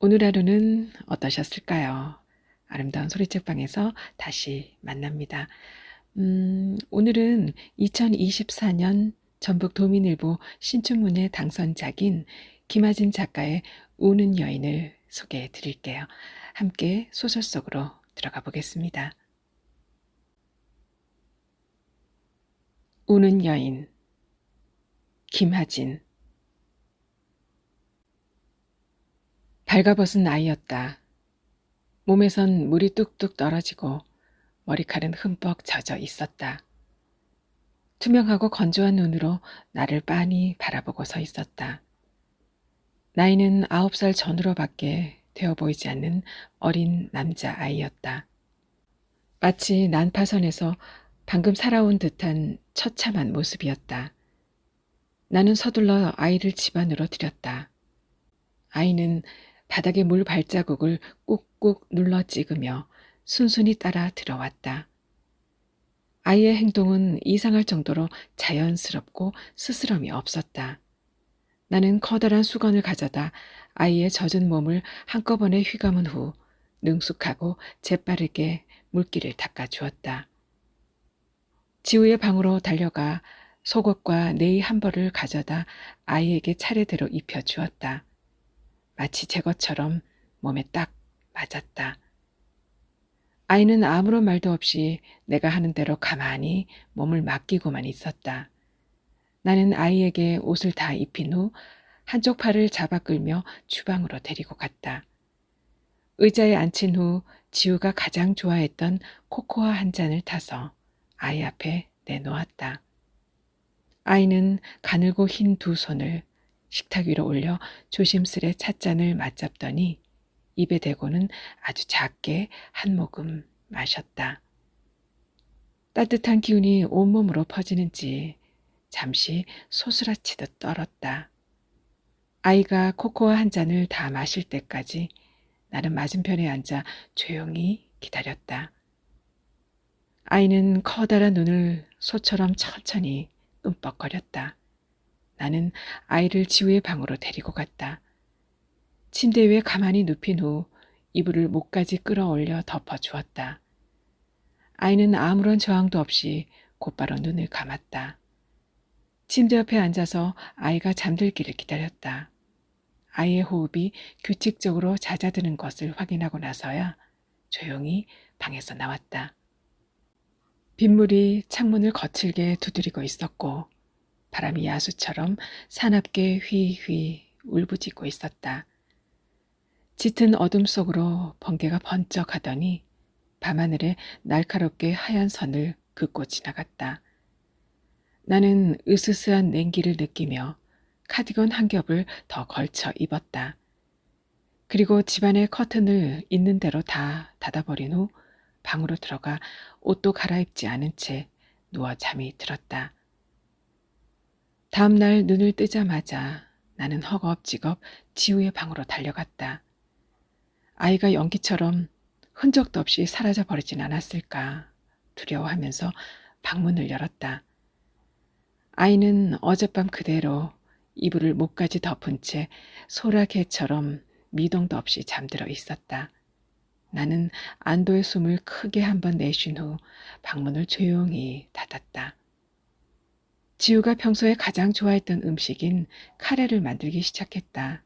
오늘 하루는 어떠셨을까요? 아름다운 소리책방에서 다시 만납니다. 오늘은 2024년 전북 도민일보 신춘문예 당선작인 김하진 작가의 우는 여인을 소개해 드릴게요. 함께 소설 속으로 들어가 보겠습니다. 우는 여인, 김하진. 발가벗은 아이였다. 몸에선 물이 뚝뚝 떨어지고 머리칼은 흠뻑 젖어 있었다. 투명하고 건조한 눈으로 나를 빤히 바라보고 서 있었다. 나이는 9살 전후로밖에 되어 보이지 않는 어린 남자아이였다. 마치 난파선에서 방금 살아온 듯한 처참한 모습이었다. 나는 서둘러 아이를 집 안으로 들였다. 아이는 바닥에 물 발자국을 꾹꾹 눌러 찍으며 순순히 따라 들어왔다. 아이의 행동은 이상할 정도로 자연스럽고 스스럼이 없었다. 나는 커다란 수건을 가져다 아이의 젖은 몸을 한꺼번에 휘감은 후 능숙하고 재빠르게 물기를 닦아주었다. 지우의 방으로 달려가 속옷과 네이 한 벌을 가져다 아이에게 차례대로 입혀주었다. 마치 제 것처럼 몸에 딱 맞았다. 아이는 아무런 말도 없이 내가 하는 대로 가만히 몸을 맡기고만 있었다. 나는 아이에게 옷을 다 입힌 후 한쪽 팔을 잡아 끌며 주방으로 데리고 갔다. 의자에 앉힌 후 지우가 가장 좋아했던 코코아 한 잔을 타서 아이 앞에 내놓았다. 아이는 가늘고 흰 두 손을 식탁 위로 올려 조심스레 찻잔을 맞잡더니 입에 대고는 아주 작게 한 모금 마셨다. 따뜻한 기운이 온몸으로 퍼지는지 잠시 소스라치듯 떨었다. 아이가 코코아 한 잔을 다 마실 때까지 나는 맞은편에 앉아 조용히 기다렸다. 아이는 커다란 눈을 소처럼 천천히 끔뻑거렸다. 나는 아이를 지우의 방으로 데리고 갔다. 침대 위에 가만히 눕힌 후 이불을 목까지 끌어올려 덮어주었다. 아이는 아무런 저항도 없이 곧바로 눈을 감았다. 침대 옆에 앉아서 아이가 잠들기를 기다렸다. 아이의 호흡이 규칙적으로 잦아드는 것을 확인하고 나서야 조용히 방에서 나왔다. 빗물이 창문을 거칠게 두드리고 있었고 바람이 야수처럼 사납게 휘휘 울부짖고 있었다. 짙은 어둠 속으로 번개가 번쩍하더니 밤하늘에 날카롭게 하얀 선을 긋고 지나갔다. 나는 으스스한 냉기를 느끼며 카디건 한 겹을 더 걸쳐 입었다. 그리고 집안의 커튼을 있는 대로 다 닫아버린 후 방으로 들어가 옷도 갈아입지 않은 채 누워 잠이 들었다. 다음 날 눈을 뜨자마자 나는 허겁지겁 지우의 방으로 달려갔다. 아이가 연기처럼 흔적도 없이 사라져 버리진 않았을까 두려워하면서 방문을 열었다. 아이는 어젯밤 그대로 이불을 목까지 덮은 채 소라개처럼 미동도 없이 잠들어 있었다. 나는 안도의 숨을 크게 한번 내쉰 후 방문을 조용히 닫았다. 지우가 평소에 가장 좋아했던 음식인 카레를 만들기 시작했다.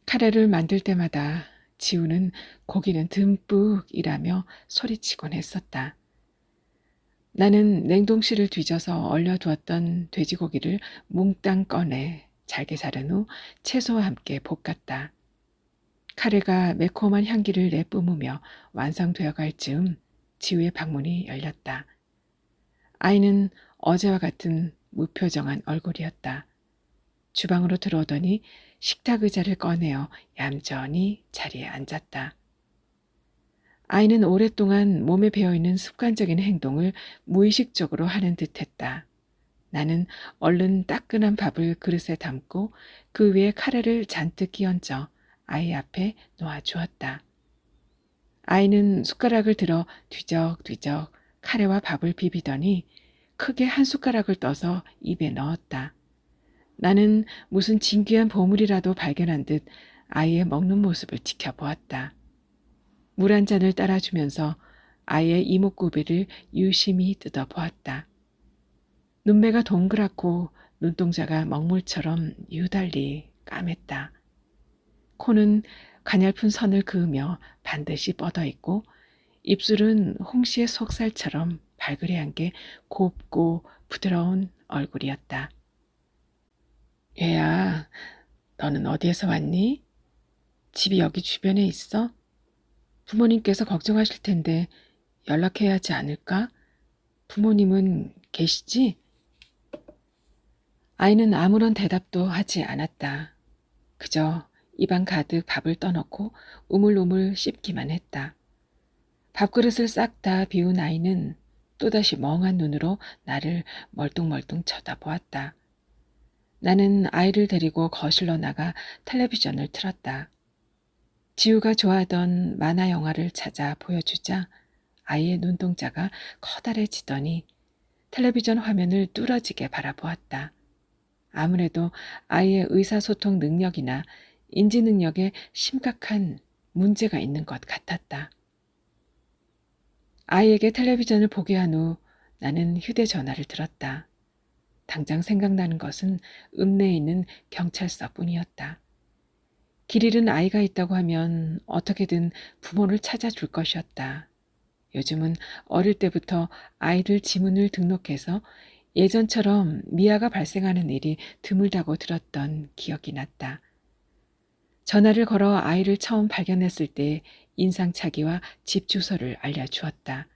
카레를 만들 때마다 지우는 고기는 듬뿍이라며 소리치곤 했었다. 나는 냉동실을 뒤져서 얼려두었던 돼지고기를 몽땅 꺼내 잘게 자른 후 채소와 함께 볶았다. 카레가 매콤한 향기를 내뿜으며 완성되어 갈 즈음 지우의 방문이 열렸다. 아이는 어제와 같은 무표정한 얼굴이었다. 주방으로 들어오더니 식탁 의자를 꺼내어 얌전히 자리에 앉았다. 아이는 오랫동안 몸에 배어있는 습관적인 행동을 무의식적으로 하는 듯했다. 나는 얼른 따끈한 밥을 그릇에 담고 그 위에 카레를 잔뜩 끼얹어 아이 앞에 놓아주었다. 아이는 숟가락을 들어 뒤적뒤적 카레와 밥을 비비더니 크게 한 숟가락을 떠서 입에 넣었다. 나는 무슨 진귀한 보물이라도 발견한 듯 아이의 먹는 모습을 지켜보았다. 물 한 잔을 따라주면서 아이의 이목구비를 유심히 뜯어보았다. 눈매가 동그랗고 눈동자가 먹물처럼 유달리 까맸다. 코는 가냘픈 선을 그으며 반드시 뻗어 있고 입술은 홍시의 속살처럼 발그레한 게 곱고 부드러운 얼굴이었다. 얘야, 너는 어디에서 왔니? 집이 여기 주변에 있어? 부모님께서 걱정하실 텐데 연락해야 하지 않을까? 부모님은 계시지? 아이는 아무런 대답도 하지 않았다. 그저 입안 가득 밥을 떠넣고 우물우물 씹기만 했다. 밥그릇을 싹 다 비운 아이는 또다시 멍한 눈으로 나를 멀뚱멀뚱 쳐다보았다. 나는 아이를 데리고 거실로 나가 텔레비전을 틀었다. 지우가 좋아하던 만화 영화를 찾아 보여주자 아이의 눈동자가 커다래지더니 텔레비전 화면을 뚫어지게 바라보았다. 아무래도 아이의 의사소통 능력이나 인지 능력에 심각한 문제가 있는 것 같았다. 아이에게 텔레비전을 보게 한 후 나는 휴대전화를 들었다. 당장 생각나는 것은 읍내에 있는 경찰서뿐이었다. 길 잃은 아이가 있다고 하면 어떻게든 부모를 찾아줄 것이었다. 요즘은 어릴 때부터 아이들 지문을 등록해서 예전처럼 미아가 발생하는 일이 드물다고 들었던 기억이 났다. 전화를 걸어 아이를 처음 발견했을 때 인상착의와 집 주소를 알려주었다.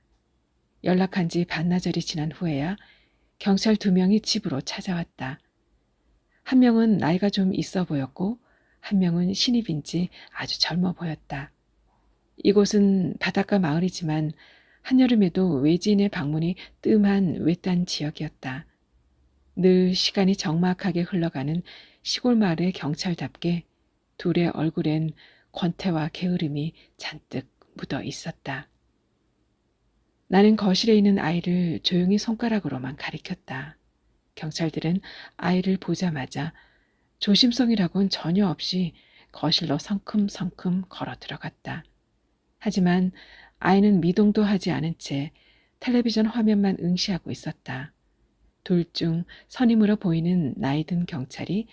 연락한 지 반나절이 지난 후에야 경찰 2명이 집으로 찾아왔다. 한 명은 나이가 좀 있어 보였고 한 명은 신입인지 아주 젊어 보였다. 이곳은 바닷가 마을이지만 한여름에도 외지인의 방문이 뜸한 외딴 지역이었다. 늘 시간이 적막하게 흘러가는 시골 마을의 경찰답게 둘의 얼굴엔 권태와 게으름이 잔뜩 묻어 있었다. 나는 거실에 있는 아이를 조용히 손가락으로만 가리켰다. 경찰들은 아이를 보자마자 조심성이라고는 전혀 없이 거실로 성큼성큼 걸어 들어갔다. 하지만 아이는 미동도 하지 않은 채 텔레비전 화면만 응시하고 있었다. 둘 중 선임으로 보이는 나이 든 경찰이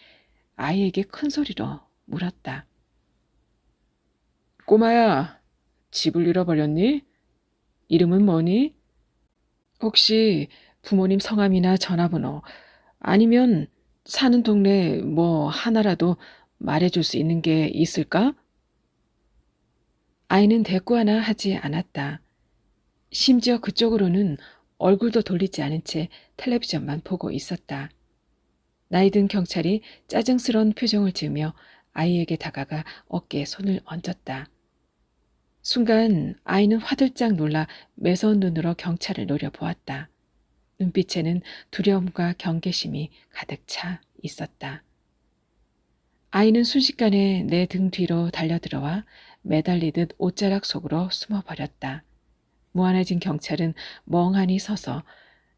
아이에게 큰 소리로 물었다. 꼬마야, 집을 잃어버렸니? 이름은 뭐니? 혹시 부모님 성함이나 전화번호 아니면 사는 동네 뭐 하나라도 말해줄 수 있는 게 있을까? 아이는 대꾸 하나 하지 않았다. 심지어 그쪽으로는 얼굴도 돌리지 않은 채 텔레비전만 보고 있었다. 나이 든 경찰이 짜증스러운 표정을 지으며 아이에게 다가가 어깨에 손을 얹었다. 순간 아이는 화들짝 놀라 매서운 눈으로 경찰을 노려보았다. 눈빛에는 두려움과 경계심이 가득 차 있었다. 아이는 순식간에 내 등 뒤로 달려들어와 매달리듯 옷자락 속으로 숨어버렸다. 무안해진 경찰은 멍하니 서서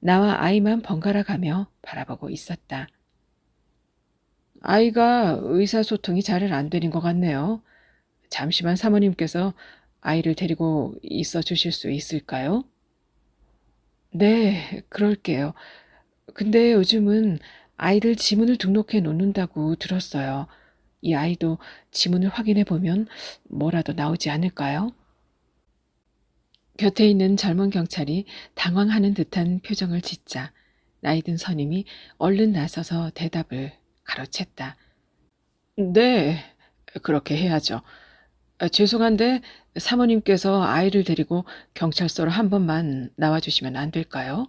나와 아이만 번갈아 가며 바라보고 있었다. 아이가 의사소통이 잘 안 되는 것 같네요. 잠시만 사모님께서 아이를 데리고 있어 주실 수 있을까요? 네, 그럴게요. 근데 요즘은 아이들 지문을 등록해 놓는다고 들었어요. 이 아이도 지문을 확인해 보면 뭐라도 나오지 않을까요? 곁에 있는 젊은 경찰이 당황하는 듯한 표정을 짓자 나이 든 선임이 얼른 나서서 대답을 가로챘다. 네, 그렇게 해야죠. 죄송한데 사모님께서 아이를 데리고 경찰서로 한 번만 나와주시면 안 될까요?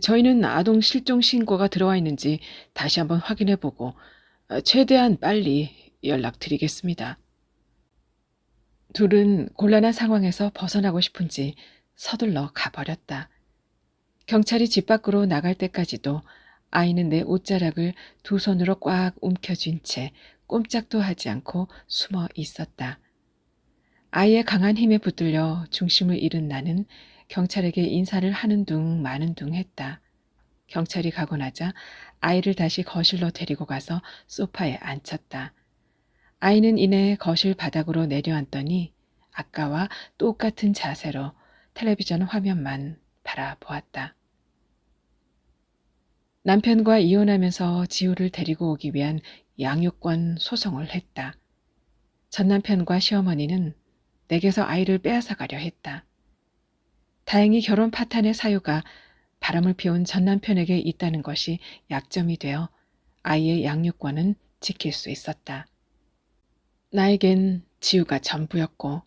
저희는 아동 실종 신고가 들어와 있는지 다시 한번 확인해 보고 최대한 빨리 연락드리겠습니다. 둘은 곤란한 상황에서 벗어나고 싶은지 서둘러 가버렸다. 경찰이 집 밖으로 나갈 때까지도 아이는 내 옷자락을 두 손으로 꽉 움켜쥔 채 꼼짝도 하지 않고 숨어 있었다. 아이의 강한 힘에 붙들려 중심을 잃은 나는 경찰에게 인사를 하는 둥 마는 둥 했다. 경찰이 가고 나자 아이를 다시 거실로 데리고 가서 소파에 앉혔다. 아이는 이내 거실 바닥으로 내려앉더니 아까와 똑같은 자세로 텔레비전 화면만 바라보았다. 남편과 이혼하면서 지우를 데리고 오기 위한 양육권 소송을 했다. 전 남편과 시어머니는 내게서 아이를 빼앗아가려 했다. 다행히 결혼 파탄의 사유가 바람을 피운 전 남편에게 있다는 것이 약점이 되어 아이의 양육권은 지킬 수 있었다. 나에겐 지우가 전부였고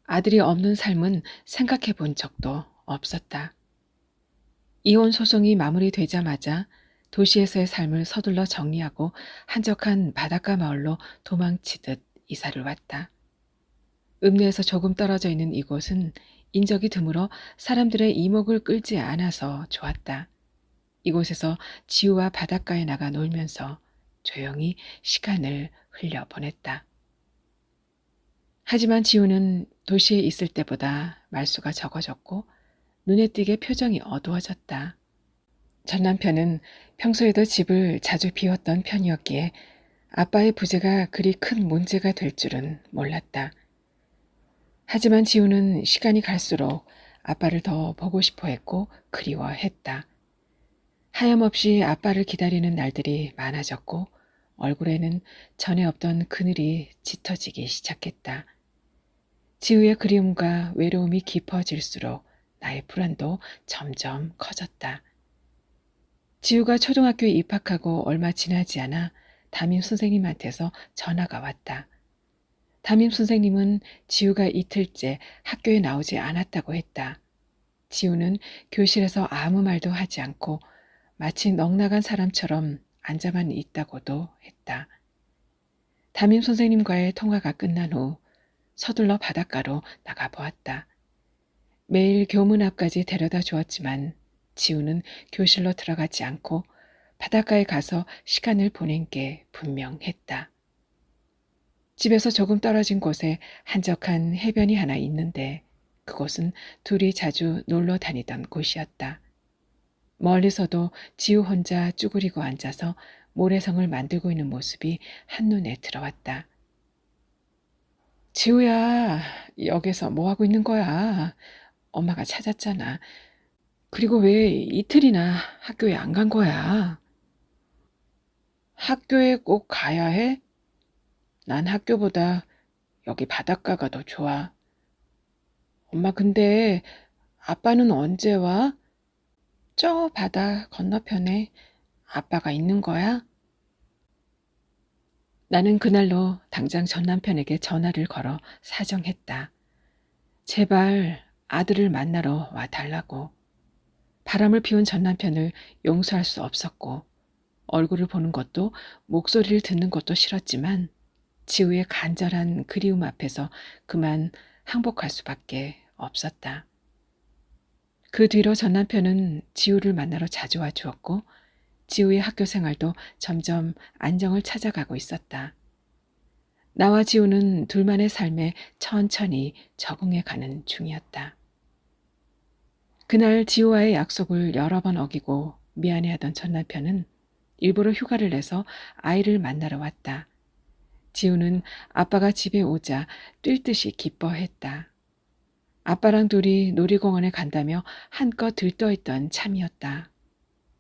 아들이 없는 삶은 생각해 본 적도 없었다. 이혼 소송이 마무리되자마자 도시에서의 삶을 서둘러 정리하고 한적한 바닷가 마을로 도망치듯 이사를 왔다. 읍내에서 조금 떨어져 있는 이곳은 인적이 드물어 사람들의 이목을 끌지 않아서 좋았다. 이곳에서 지우와 바닷가에 나가 놀면서 조용히 시간을 흘려보냈다. 하지만 지우는 도시에 있을 때보다 말수가 적어졌고 눈에 띄게 표정이 어두워졌다. 전 남편은 평소에도 집을 자주 비웠던 편이었기에 아빠의 부재가 그리 큰 문제가 될 줄은 몰랐다. 하지만 지우는 시간이 갈수록 아빠를 더 보고 싶어 했고 그리워했다. 하염없이 아빠를 기다리는 날들이 많아졌고 얼굴에는 전에 없던 그늘이 짙어지기 시작했다. 지우의 그리움과 외로움이 깊어질수록 나의 불안도 점점 커졌다. 지우가 초등학교에 입학하고 얼마 지나지 않아 담임 선생님한테서 전화가 왔다. 담임 선생님은 지우가 이틀째 학교에 나오지 않았다고 했다. 지우는 교실에서 아무 말도 하지 않고 마치 넋나간 사람처럼 앉아만 있다고도 했다. 담임 선생님과의 통화가 끝난 후 서둘러 바닷가로 나가보았다. 매일 교문 앞까지 데려다 주었지만 지우는 교실로 들어가지 않고 바닷가에 가서 시간을 보낸 게 분명했다. 집에서 조금 떨어진 곳에 한적한 해변이 하나 있는데 그곳은 둘이 자주 놀러 다니던 곳이었다. 멀리서도 지우 혼자 쭈그리고 앉아서 모래성을 만들고 있는 모습이 한눈에 들어왔다. 지우야, 여기서 뭐 하고 있는 거야? 엄마가 찾았잖아. 그리고 왜 이틀이나 학교에 안 간 거야? 학교에 꼭 가야 해? 난 학교보다 여기 바닷가가 더 좋아. 엄마, 근데 아빠는 언제 와? 저 바다 건너편에 아빠가 있는 거야? 나는 그날로 당장 전 남편에게 전화를 걸어 사정했다. 제발 아들을 만나러 와달라고. 바람을 피운 전 남편을 용서할 수 없었고 얼굴을 보는 것도 목소리를 듣는 것도 싫었지만 지우의 간절한 그리움 앞에서 그만 항복할 수밖에 없었다. 그 뒤로 전 남편은 지우를 만나러 자주 와주었고 지우의 학교 생활도 점점 안정을 찾아가고 있었다. 나와 지우는 둘만의 삶에 천천히 적응해가는 중이었다. 그날 지우와의 약속을 여러 번 어기고 미안해하던 전 남편은 일부러 휴가를 내서 아이를 만나러 왔다. 지우는 아빠가 집에 오자 뛸 듯이 기뻐했다. 아빠랑 둘이 놀이공원에 간다며 한껏 들떠있던 참이었다.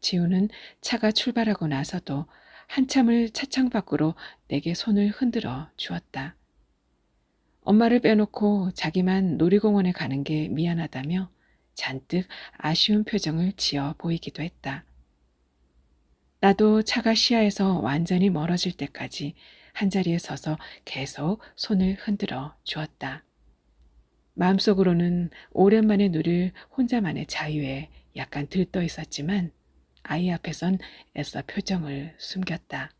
지우는 차가 출발하고 나서도 한참을 차창 밖으로 내게 손을 흔들어 주었다. 엄마를 빼놓고 자기만 놀이공원에 가는 게 미안하다며 잔뜩 아쉬운 표정을 지어 보이기도 했다. 나도 차가 시야에서 완전히 멀어질 때까지 한자리에 서서 계속 손을 흔들어 주었다. 마음속으로는 오랜만에 누릴 혼자만의 자유에 약간 들떠 있었지만 아이 앞에선 애써 표정을 숨겼다.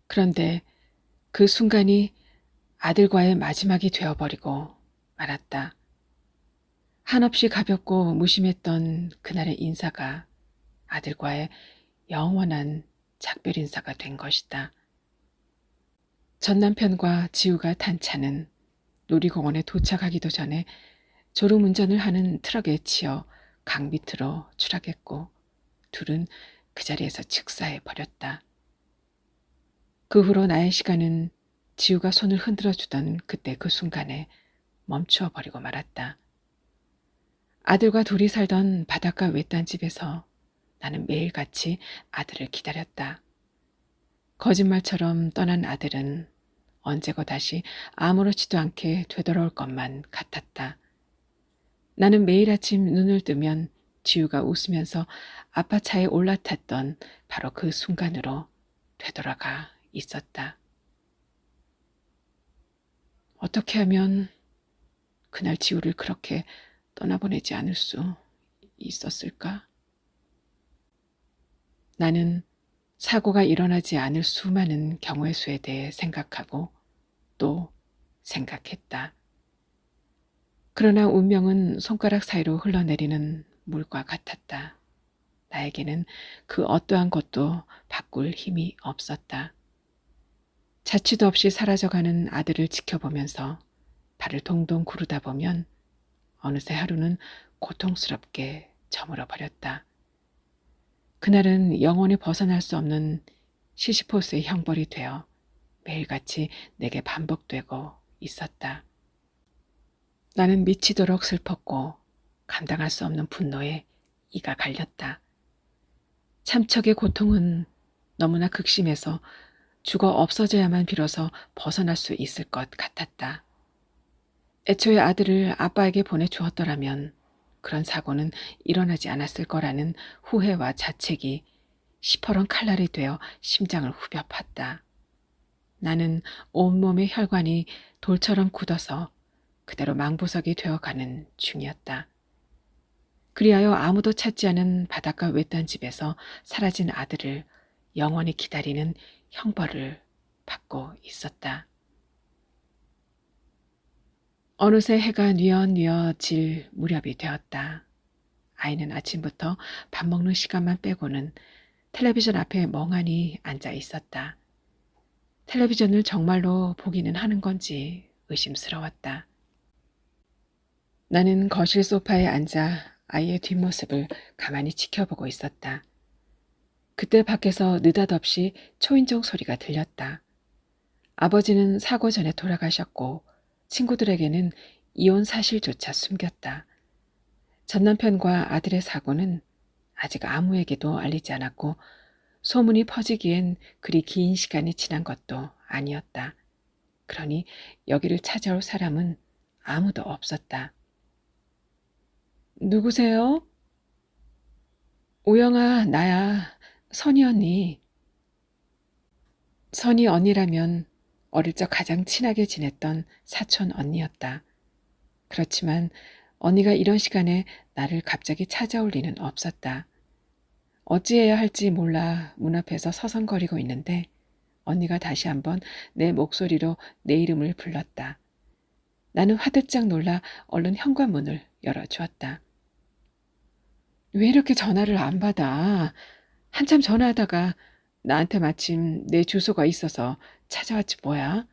그런데 그 순간이 아들과의 마지막이 되어버리고 말았다. 한없이 가볍고 무심했던 그날의 인사가 아들과의 영원한 작별 인사가 된 것이다. 전 남편과 지우가 탄 차는 놀이공원에 도착하기도 전에 졸음운전을 하는 트럭에 치여 강 밑으로 추락했고 둘은 그 자리에서 즉사해 버렸다. 그 후로 나의 시간은 지우가 손을 흔들어 주던 그때 그 순간에 멈추어 버리고 말았다. 아들과 둘이 살던 바닷가 외딴 집에서 나는 매일같이 아들을 기다렸다. 거짓말처럼 떠난 아들은 언제고 다시 아무렇지도 않게 되돌아올 것만 같았다. 나는 매일 아침 눈을 뜨면 지우가 웃으면서 아빠 차에 올라탔던 바로 그 순간으로 되돌아가 있었다. 어떻게 하면 그날 지우를 그렇게 떠나보내지 않을 수 있었을까? 나는 사고가 일어나지 않을 수많은 경우의 수에 대해 생각하고 또 생각했다. 그러나 운명은 손가락 사이로 흘러내리는 물과 같았다. 나에게는 그 어떠한 것도 바꿀 힘이 없었다. 자취도 없이 사라져가는 아들을 지켜보면서 발을 동동 구르다 보면 어느새 하루는 고통스럽게 저물어 버렸다. 그날은 영원히 벗어날 수 없는 시시포스의 형벌이 되어 매일같이 내게 반복되고 있었다. 나는 미치도록 슬펐고 감당할 수 없는 분노에 이가 갈렸다. 참척의 고통은 너무나 극심해서 죽어 없어져야만 비로소 벗어날 수 있을 것 같았다. 애초에 아들을 아빠에게 보내주었더라면 그런 사고는 일어나지 않았을 거라는 후회와 자책이 시퍼런 칼날이 되어 심장을 후벼 팠다. 나는 온몸의 혈관이 돌처럼 굳어서 그대로 망부석이 되어가는 중이었다. 그리하여 아무도 찾지 않은 바닷가 외딴 집에서 사라진 아들을 영원히 기다리는 형벌을 받고 있었다. 어느새 해가 뉘어뉘어 질 무렵이 되었다. 아이는 아침부터 밥 먹는 시간만 빼고는 텔레비전 앞에 멍하니 앉아 있었다. 텔레비전을 정말로 보기는 하는 건지 의심스러웠다. 나는 거실 소파에 앉아 아이의 뒷모습을 가만히 지켜보고 있었다. 그때 밖에서 느닷없이 초인종 소리가 들렸다. 아버지는 사고 전에 돌아가셨고 친구들에게는 이혼 사실조차 숨겼다. 전남편과 아들의 사고는 아직 아무에게도 알리지 않았고 소문이 퍼지기엔 그리 긴 시간이 지난 것도 아니었다. 그러니 여기를 찾아올 사람은 아무도 없었다. 누구세요? 오영아, 나야. 선희 언니. 선희 언니라면 어릴 적 가장 친하게 지냈던 사촌 언니였다. 그렇지만 언니가 이런 시간에 나를 갑자기 찾아올 리는 없었다. 어찌해야 할지 몰라 문 앞에서 서성거리고 있는데 언니가 다시 한번 내 목소리로 내 이름을 불렀다. 나는 화들짝 놀라 얼른 현관문을 열어주었다. 왜 이렇게 전화를 안 받아? 한참 전화하다가 나한테 마침 내 주소가 있어서 찾아왔지 뭐야?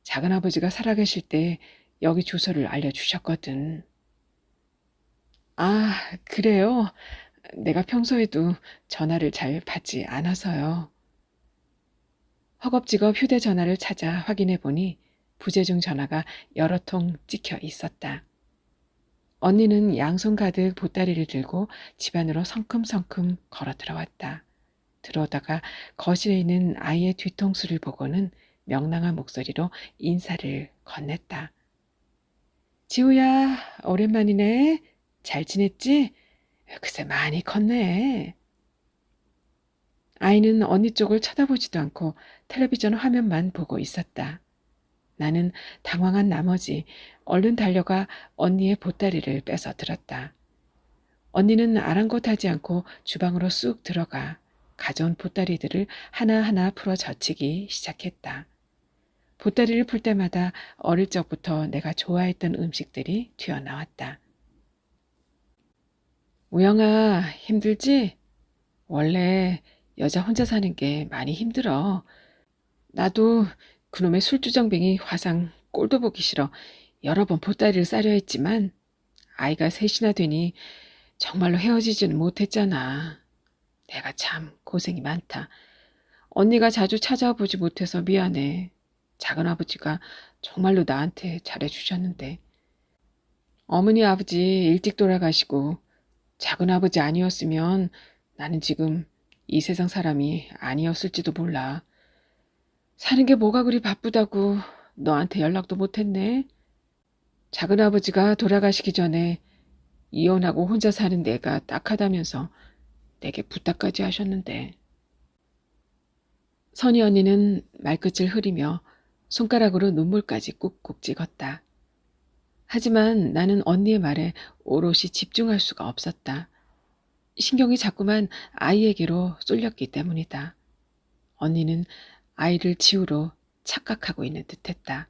작은아버지가 살아계실 때 여기 주소를 알려주셨거든. 아, 그래요? 내가 평소에도 전화를 잘 받지 않아서요. 허겁지겁 휴대전화를 찾아 확인해 보니 부재중 전화가 여러 통 찍혀 있었다. 언니는 양손 가득 보따리를 들고 집 안으로 성큼성큼 걸어 들어왔다. 들어오다가 거실에 있는 아이의 뒤통수를 보고는 명랑한 목소리로 인사를 건넸다. 지우야, 오랜만이네. 잘 지냈지? 글쎄 많이 컸네. 아이는 언니 쪽을 쳐다보지도 않고 텔레비전 화면만 보고 있었다. 나는 당황한 나머지 얼른 달려가 언니의 보따리를 뺏어 들었다. 언니는 아랑곳하지 않고 주방으로 쑥 들어가 가져온 보따리들을 하나하나 풀어 젖히기 시작했다. 보따리를 풀 때마다 어릴 적부터 내가 좋아했던 음식들이 튀어나왔다. 우영아, 힘들지? 원래 여자 혼자 사는 게 많이 힘들어. 나도 그놈의 술주정뱅이 화상 꼴도 보기 싫어 여러 번 보따리를 싸려 했지만 아이가 셋이나 되니 정말로 헤어지지는 못했잖아. 내가 참 고생이 많다. 언니가 자주 찾아와 보지 못해서 미안해. 작은아버지가 정말로 나한테 잘해주셨는데. 어머니 아버지 일찍 돌아가시고 작은아버지 아니었으면 나는 지금 이 세상 사람이 아니었을지도 몰라. 사는 게 뭐가 그리 바쁘다고 너한테 연락도 못했네. 작은아버지가 돌아가시기 전에 이혼하고 혼자 사는 내가 딱하다면서 내게 부탁까지 하셨는데. 선희 언니는 말끝을 흐리며 손가락으로 눈물까지 꾹꾹 찍었다. 하지만 나는 언니의 말에 오롯이 집중할 수가 없었다. 신경이 자꾸만 아이에게로 쏠렸기 때문이다. 언니는 아이를 지우로 착각하고 있는 듯했다.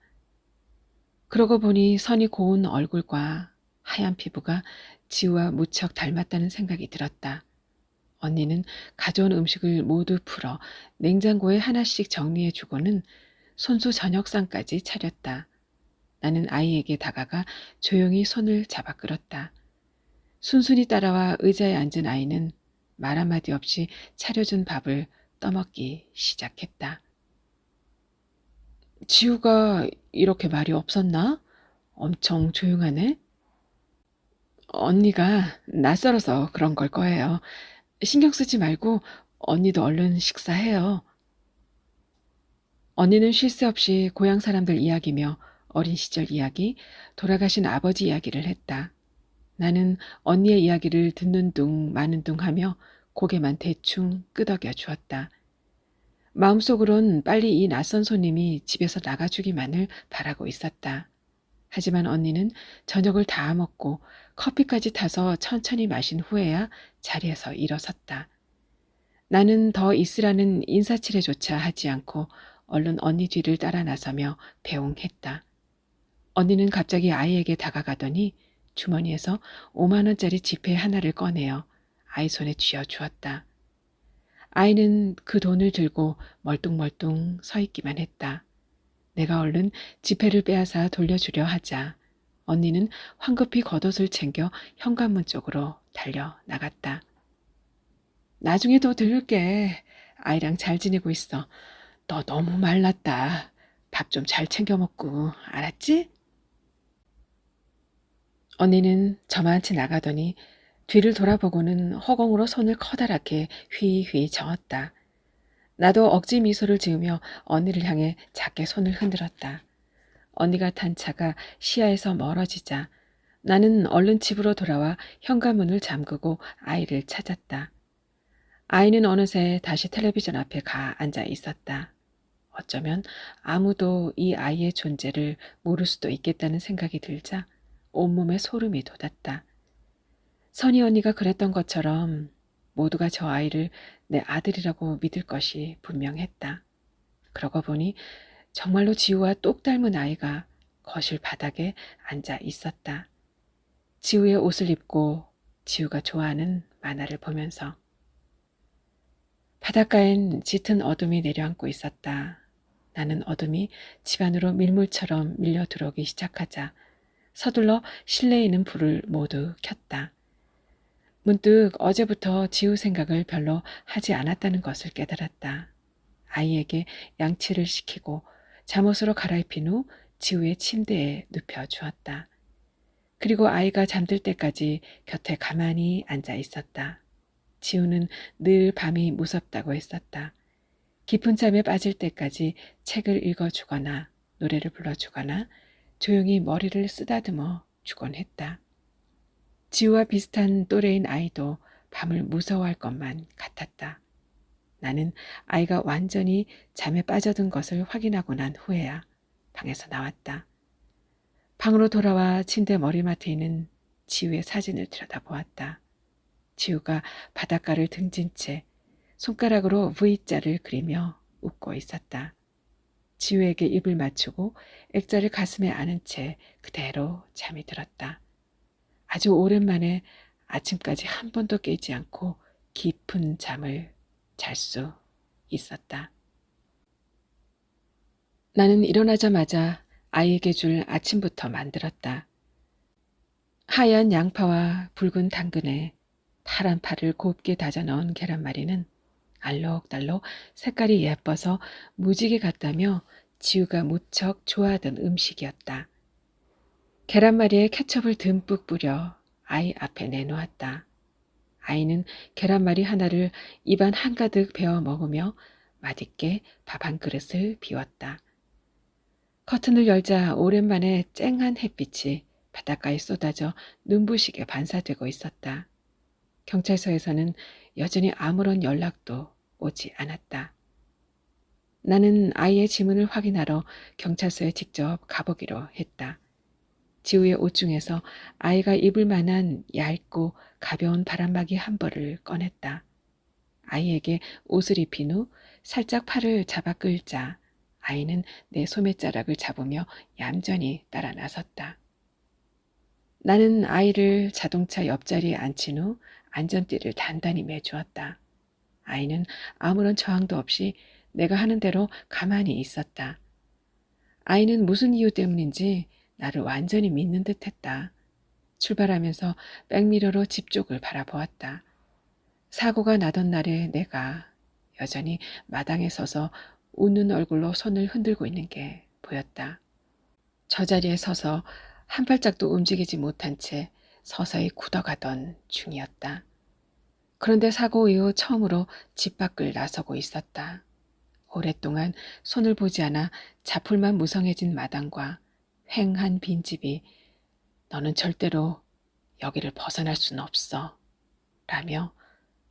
그러고 보니 선이 고운 얼굴과 하얀 피부가 지우와 무척 닮았다는 생각이 들었다. 언니는 가져온 음식을 모두 풀어 냉장고에 하나씩 정리해주고는 손수 저녁상까지 차렸다. 나는 아이에게 다가가 조용히 손을 잡아 끌었다. 순순히 따라와 의자에 앉은 아이는 말 한마디 없이 차려준 밥을 떠먹기 시작했다. 지우가 이렇게 말이 없었나? 엄청 조용하네? 언니가 낯설어서 그런 걸 거예요. 신경 쓰지 말고 언니도 얼른 식사해요. 언니는 쉴 새 없이 고향 사람들 이야기며 어린 시절 이야기, 돌아가신 아버지 이야기를 했다. 나는 언니의 이야기를 듣는 둥 마는 둥 하며 고개만 대충 끄덕여 주었다. 마음속으론 빨리 이 낯선 손님이 집에서 나가주기만을 바라고 있었다. 하지만 언니는 저녁을 다 먹고 커피까지 타서 천천히 마신 후에야 자리에서 일어섰다. 나는 더 있으라는 인사치레조차 하지 않고 얼른 언니 뒤를 따라 나서며 배웅했다. 언니는 갑자기 아이에게 다가가더니 주머니에서 5만 원짜리 지폐 하나를 꺼내어 아이 손에 쥐어 주었다. 아이는 그 돈을 들고 멀뚱멀뚱 서 있기만 했다. 내가 얼른 지폐를 빼앗아 돌려주려 하자 언니는 황급히 겉옷을 챙겨 현관문 쪽으로 달려 나갔다. 나중에 또 들를게. 아이랑 잘 지내고 있어. 너 너무 말랐다. 밥 좀 잘 챙겨 먹고, 알았지? 언니는 저만치 나가더니 뒤를 돌아보고는 허공으로 손을 커다랗게 휘휘 저었다. 나도 억지 미소를 지으며 언니를 향해 작게 손을 흔들었다. 언니가 탄 차가 시야에서 멀어지자 나는 얼른 집으로 돌아와 현관문을 잠그고 아이를 찾았다. 아이는 어느새 다시 텔레비전 앞에 가 앉아 있었다. 어쩌면 아무도 이 아이의 존재를 모를 수도 있겠다는 생각이 들자 온몸에 소름이 돋았다. 선희 언니가 그랬던 것처럼 모두가 저 아이를 내 아들이라고 믿을 것이 분명했다. 그러고 보니 정말로 지우와 똑 닮은 아이가 거실 바닥에 앉아 있었다. 지우의 옷을 입고 지우가 좋아하는 만화를 보면서. 바닷가엔 짙은 어둠이 내려앉고 있었다. 나는 어둠이 집안으로 밀물처럼 밀려 들어오기 시작하자 서둘러 실내에 있는 불을 모두 켰다. 문득 어제부터 지우 생각을 별로 하지 않았다는 것을 깨달았다. 아이에게 양치를 시키고 잠옷으로 갈아입힌 후 지우의 침대에 눕혀 주었다. 그리고 아이가 잠들 때까지 곁에 가만히 앉아 있었다. 지우는 늘 밤이 무섭다고 했었다. 깊은 잠에 빠질 때까지 책을 읽어주거나 노래를 불러주거나 조용히 머리를 쓰다듬어 주곤 했다. 지우와 비슷한 또래인 아이도 밤을 무서워할 것만 같았다. 나는 아이가 완전히 잠에 빠져든 것을 확인하고 난 후에야 방에서 나왔다. 방으로 돌아와 침대 머리맡에 있는 지우의 사진을 들여다보았다. 지우가 바닷가를 등진 채 손가락으로 V자를 그리며 웃고 있었다. 지우에게 입을 맞추고 액자를 가슴에 안은 채 그대로 잠이 들었다. 아주 오랜만에 아침까지 한 번도 깨지 않고 깊은 잠을 잘 수 있었다. 나는 일어나자마자 아이에게 줄 아침부터 만들었다. 하얀 양파와 붉은 당근에 파란 파를 곱게 다져 넣은 계란말이는 알록달록 색깔이 예뻐서 무지개 같다며 지우가 무척 좋아하던 음식이었다. 계란말이에 케첩을 듬뿍 뿌려 아이 앞에 내놓았다. 아이는 계란말이 하나를 입안 한가득 베어 먹으며 맛있게 밥 한 그릇을 비웠다. 커튼을 열자 오랜만에 쨍한 햇빛이 바닷가에 쏟아져 눈부시게 반사되고 있었다. 경찰서에서는 여전히 아무런 연락도 오지 않았다. 나는 아이의 지문을 확인하러 경찰서에 직접 가보기로 했다. 지우의 옷 중에서 아이가 입을 만한 얇고 가벼운 바람막이 한 벌을 꺼냈다. 아이에게 옷을 입힌 후 살짝 팔을 잡아 끌자 아이는 내 소매자락을 잡으며 얌전히 따라 나섰다. 나는 아이를 자동차 옆자리에 앉힌 후 안전띠를 단단히 매주었다. 아이는 아무런 저항도 없이 내가 하는 대로 가만히 있었다. 아이는 무슨 이유 때문인지 나를 완전히 믿는 듯했다. 출발하면서 백미러로 집 쪽을 바라보았다. 사고가 나던 날에 내가 여전히 마당에 서서 웃는 얼굴로 손을 흔들고 있는 게 보였다. 저 자리에 서서 한 발짝도 움직이지 못한 채 서서히 굳어가던 중이었다. 그런데 사고 이후 처음으로 집 밖을 나서고 있었다. 오랫동안 손을 보지 않아 자풀만 무성해진 마당과 휑한 빈집이 너는 절대로 여기를 벗어날 순 없어 라며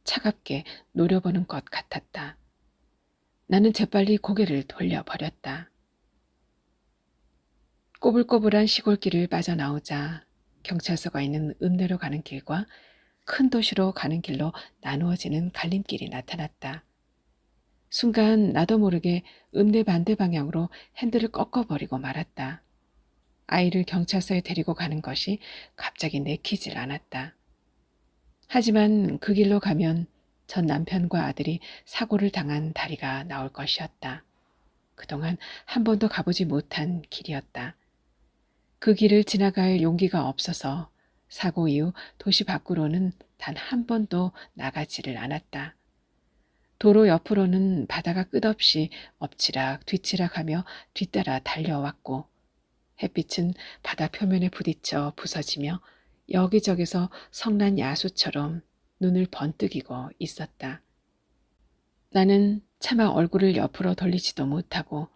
차갑게 노려보는 것 같았다. 나는 재빨리 고개를 돌려버렸다. 꼬불꼬불한 시골길을 빠져나오자 경찰서가 있는 읍내로 가는 길과 큰 도시로 가는 길로 나누어지는 갈림길이 나타났다. 순간 나도 모르게 읍내 반대 방향으로 핸들을 꺾어버리고 말았다. 아이를 경찰서에 데리고 가는 것이 갑자기 내키질 않았다. 하지만 그 길로 가면 전 남편과 아들이 사고를 당한 다리가 나올 것이었다. 그동안 한 번도 가보지 못한 길이었다. 그 길을 지나갈 용기가 없어서 사고 이후 도시 밖으로는 단 한 번도 나가지를 않았다. 도로 옆으로는 바다가 끝없이 엎치락 뒤치락하며 뒤따라 달려왔고 햇빛은 바다 표면에 부딪혀 부서지며 여기저기서 성난 야수처럼 눈을 번뜩이고 있었다. 나는 차마 얼굴을 옆으로 돌리지도 못하고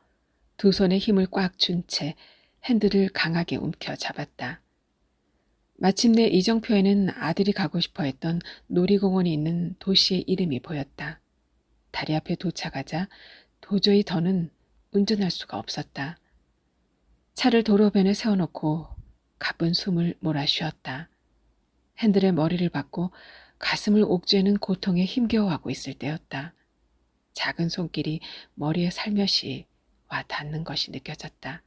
두 손에 힘을 꽉 준 채 핸들을 강하게 움켜 잡았다. 마침내 이정표에는 아들이 가고 싶어 했던 놀이공원이 있는 도시의 이름이 보였다. 다리 앞에 도착하자 도저히 더는 운전할 수가 없었다. 차를 도로변에 세워놓고 가쁜 숨을 몰아쉬었다. 핸들에 머리를 박고 가슴을 옥죄는 고통에 힘겨워하고 있을 때였다. 작은 손길이 머리에 살며시 와 닿는 것이 느껴졌다.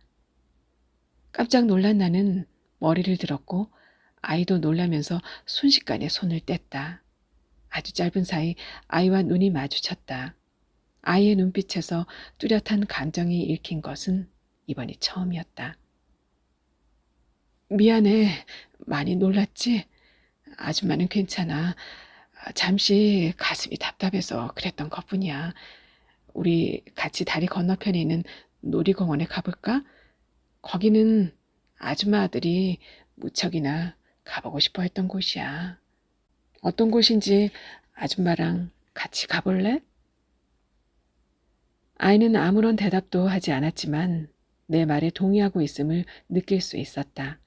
깜짝 놀란 나는 머리를 들었고 아이도 놀라면서 순식간에 손을 뗐다. 아주 짧은 사이 아이와 눈이 마주쳤다. 아이의 눈빛에서 뚜렷한 감정이 읽힌 것은 이번이 처음이었다. 미안해. 많이 놀랐지? 아줌마는 괜찮아. 잠시 가슴이 답답해서 그랬던 것뿐이야. 우리 같이 다리 건너편에 있는 놀이공원에 가볼까? 거기는 아줌마 아들이 무척이나 가보고 싶어 했던 곳이야. 어떤 곳인지 아줌마랑 같이 가볼래? 아이는 아무런 대답도 하지 않았지만 내 말에 동의하고 있음을 느낄 수 있었다.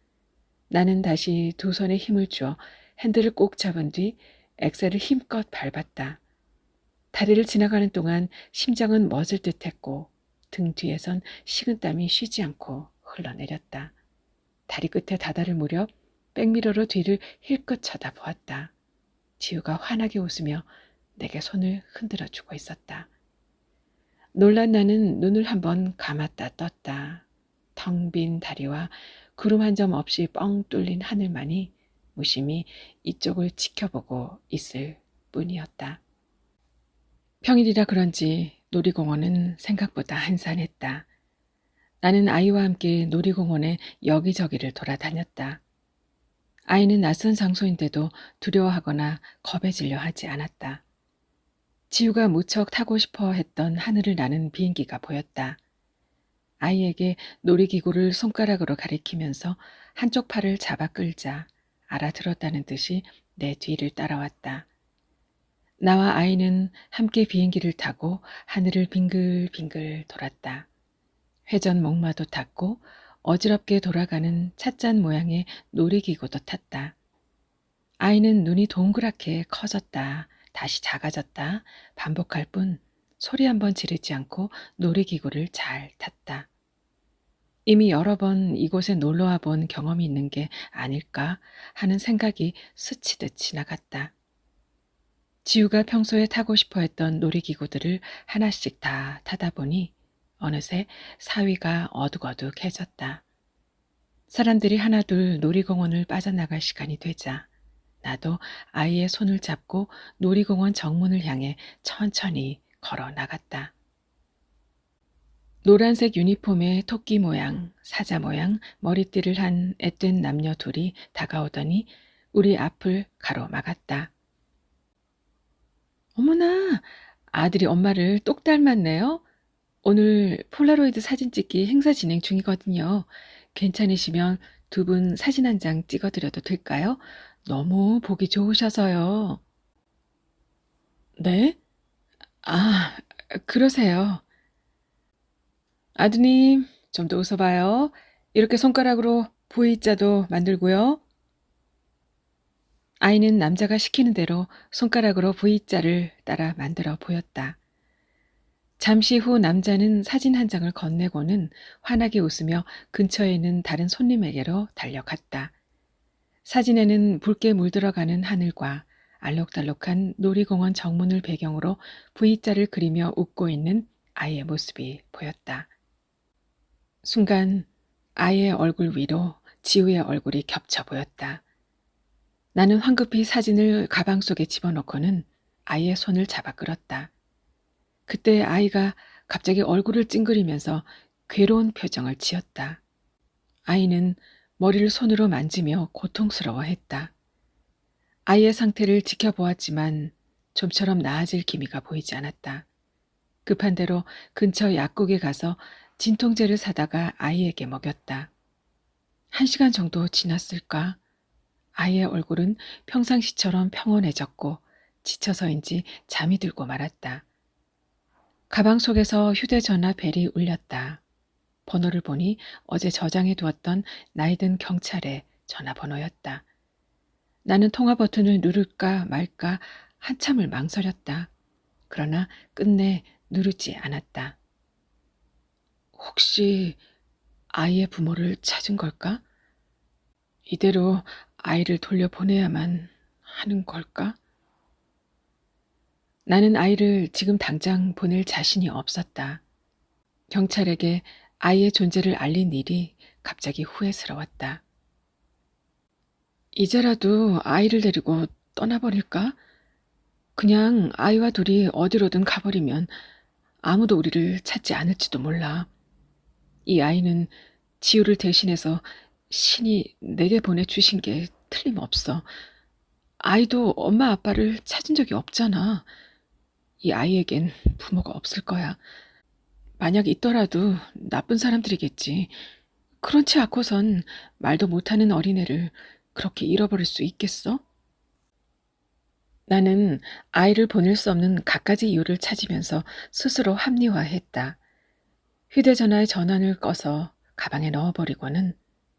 나는 다시 두 손에 힘을 주어 핸들을 꼭 잡은 뒤 엑셀을 힘껏 밟았다. 다리를 지나가는 동안 심장은 멎을 듯했고 등 뒤에선 식은땀이 쉬지 않고 흘러내렸다. 다리 끝에 다다를 무렵 백미러로 뒤를 힐끗 쳐다보았다. 지우가 환하게 웃으며 내게 손을 흔들어주고 있었다. 놀란 나는 눈을 한번 감았다 떴다. 텅 빈 다리와 구름 한 점 없이 뻥 뚫린 하늘만이 무심히 이쪽을 지켜보고 있을 뿐이었다. 평일이라 그런지 놀이공원은 생각보다 한산했다. 나는 아이와 함께 놀이공원에 여기저기를 돌아다녔다. 아이는 낯선 장소인데도 두려워하거나 겁에 질려 하지 않았다. 지우가 무척 타고 싶어 했던 하늘을 나는 비행기가 보였다. 아이에게 놀이기구를 손가락으로 가리키면서 한쪽 팔을 잡아 끌자 알아들었다는 듯이 내 뒤를 따라왔다. 나와 아이는 함께 비행기를 타고 하늘을 빙글빙글 돌았다. 회전 목마도 탔고 어지럽게 돌아가는 찻잔 모양의 놀이기구도 탔다. 아이는 눈이 동그랗게 커졌다, 다시 작아졌다 반복할 뿐 소리 한번 지르지 않고 놀이기구를 잘 탔다. 이미 여러 번 이곳에 놀러와 본 경험이 있는 게 아닐까 하는 생각이 스치듯 지나갔다. 지우가 평소에 타고 싶어 했던 놀이기구들을 하나씩 다 타다 보니 어느새 사위가 어둑어둑해졌다. 사람들이 하나둘 놀이공원을 빠져나갈 시간이 되자 나도 아이의 손을 잡고 놀이공원 정문을 향해 천천히 걸어 나갔다. 노란색 유니폼에 토끼 모양, 사자 모양 머리띠를 한 앳된 남녀 둘이 다가오더니 우리 앞을 가로막았다. 어머나, 아들이 엄마를 똑 닮았네요. 오늘 폴라로이드 사진 찍기 행사 진행 중이거든요. 괜찮으시면 두 분 사진 한 장 찍어드려도 될까요? 너무 보기 좋으셔서요. 네? 아, 그러세요. 아드님, 좀 더 웃어봐요. 이렇게 손가락으로 V자도 만들고요. 아이는 남자가 시키는 대로 손가락으로 V자를 따라 만들어 보였다. 잠시 후 남자는 사진 한 장을 건네고는 환하게 웃으며 근처에 있는 다른 손님에게로 달려갔다. 사진에는 붉게 물들어가는 하늘과 알록달록한 놀이공원 정문을 배경으로 V자를 그리며 웃고 있는 아이의 모습이 보였다. 순간 아이의 얼굴 위로 지우의 얼굴이 겹쳐 보였다. 나는 황급히 사진을 가방 속에 집어넣고는 아이의 손을 잡아 끌었다. 그때 아이가 갑자기 얼굴을 찡그리면서 괴로운 표정을 지었다. 아이는 머리를 손으로 만지며 고통스러워했다. 아이의 상태를 지켜보았지만 좀처럼 나아질 기미가 보이지 않았다. 급한 대로 근처 약국에 가서 진통제를 사다가 아이에게 먹였다. 1시간 정도 지났을까? 아이의 얼굴은 평상시처럼 평온해졌고 지쳐서인지 잠이 들고 말았다. 가방 속에서 휴대전화 벨이 울렸다. 번호를 보니 어제 저장해 두었던 나이든 경찰의 전화번호였다. 나는 통화 버튼을 누를까 말까 한참을 망설였다. 그러나 끝내 누르지 않았다. 혹시 아이의 부모를 찾은 걸까? 이대로 아이를 돌려보내야만 하는 걸까? 나는 아이를 지금 당장 보낼 자신이 없었다. 경찰에게 아이의 존재를 알린 일이 갑자기 후회스러웠다. 이제라도 아이를 데리고 떠나버릴까? 그냥 아이와 둘이 어디로든 가버리면 아무도 우리를 찾지 않을지도 몰라. 이 아이는 지우를 대신해서 신이 내게 보내주신 게 틀림없어. 아이도 엄마 아빠를 찾은 적이 없잖아. 이 아이에겐 부모가 없을 거야. 만약 있더라도 나쁜 사람들이겠지. 그렇지 않고선 말도 못하는 어린애를 그렇게 잃어버릴 수 있겠어? 나는 아이를 보낼 수 없는 갖가지 이유를 찾으면서 스스로 합리화했다. 휴대전화의 전원을 꺼서 가방에 넣어버리고는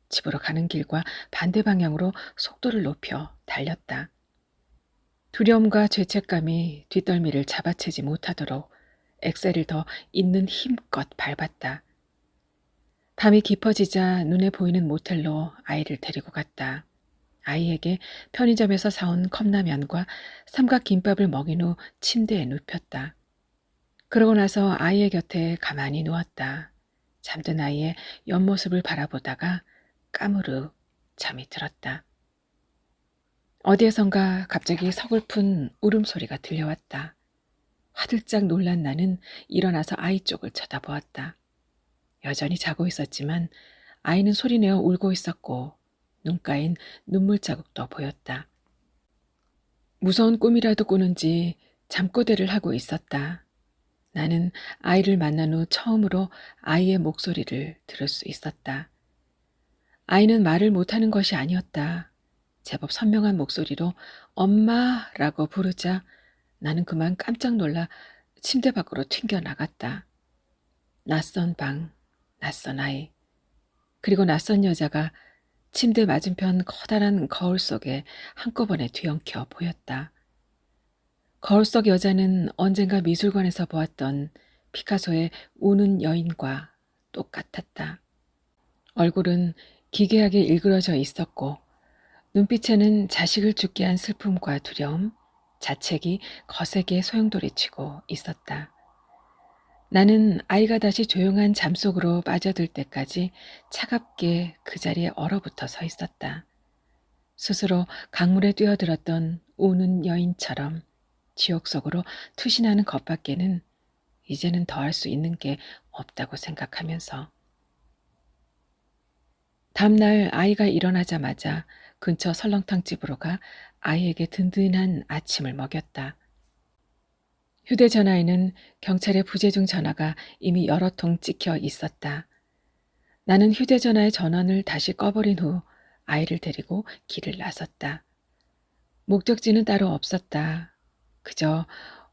집으로 가는 길과 반대 방향으로 속도를 높여 달렸다. 두려움과 죄책감이 뒷덜미를 잡아채지 못하도록 엑셀을 더 있는 힘껏 밟았다. 밤이 깊어지자 눈에 보이는 모텔로 아이를 데리고 갔다. 아이에게 편의점에서 사온 컵라면과 삼각김밥을 먹인 후 침대에 눕혔다. 그러고 나서 아이의 곁에 가만히 누웠다. 잠든 아이의 옆모습을 바라보다가 까무르 잠이 들었다. 어디에선가 갑자기 서글픈 울음소리가 들려왔다. 화들짝 놀란 나는 일어나서 아이 쪽을 쳐다보았다. 여전히 자고 있었지만 아이는 소리내어 울고 있었고 눈가엔 눈물 자국도 보였다. 무서운 꿈이라도 꾸는지 잠꼬대를 하고 있었다. 나는 아이를 만난 후 처음으로 아이의 목소리를 들을 수 있었다. 아이는 말을 못하는 것이 아니었다. 제법 선명한 목소리로 엄마라고 부르자 나는 그만 깜짝 놀라 침대 밖으로 튕겨 나갔다. 낯선 방, 낯선 아이, 그리고 낯선 여자가 침대 맞은편 커다란 거울 속에 한꺼번에 뒤엉켜 보였다. 거울 속 여자는 언젠가 미술관에서 보았던 피카소의 우는 여인과 똑같았다. 얼굴은 기괴하게 일그러져 있었고 눈빛에는 자식을 죽게 한 슬픔과 두려움, 자책이 거세게 소용돌이치고 있었다. 나는 아이가 다시 조용한 잠 속으로 빠져들 때까지 차갑게 그 자리에 얼어붙어 서 있었다. 스스로 강물에 뛰어들었던 우는 여인처럼 지옥 속으로 투신하는 것밖에는 이제는 더 할 수 있는 게 없다고 생각하면서 다음날 아이가 일어나자마자 근처 설렁탕집으로 가 아이에게 든든한 아침을 먹였다. 휴대전화에는 경찰의 부재중 전화가 이미 여러 통 찍혀 있었다. 나는 휴대전화의 전원을 다시 꺼버린 후 아이를 데리고 길을 나섰다. 목적지는 따로 없었다. 그저